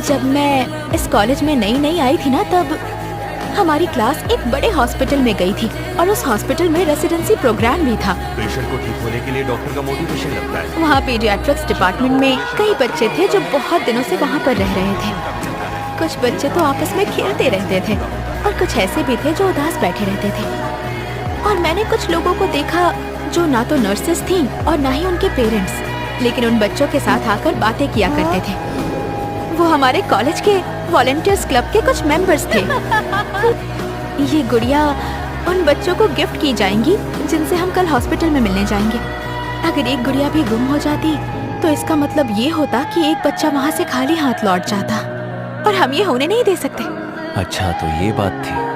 जब मैं इस कॉलेज में नई नई आई थी ना, तब हमारी क्लास एक बड़े हॉस्पिटल में गई थी और उस हॉस्पिटल में रेसिडेंसी प्रोग्राम भी था। पेशेंट को ठीक होने के लिए डॉक्टर का मोटिवेशन लगता है। वहाँ पीडियाट्रिक्स डिपार्टमेंट में कई बच्चे थे जो बहुत दिनों से वहाँ पर रह रहे थे। कुछ बच्चे तो आपस में खेलते रहते थे और कुछ ऐसे भी थे जो उदास बैठे रहते थे। और मैंने कुछ लोगों को देखा जो ना तो नर्सेस थीं और ना ही उनके पेरेंट्स, लेकिन उन बच्चों के साथ आकर बातें किया करते थे। वो हमारे कॉलेज के वॉलंटियर्स क्लब के कुछ मेंबर्स थे। ये गुड़िया उन बच्चों को गिफ्ट की जाएंगी जिनसे हम कल हॉस्पिटल में मिलने जाएंगे। अगर एक गुड़िया भी गुम हो जाती तो इसका मतलब ये होता कि एक बच्चा वहाँ से खाली हाथ लौट जाता और हम ये होने नहीं दे सकते। अच्छा, तो ये बात थी।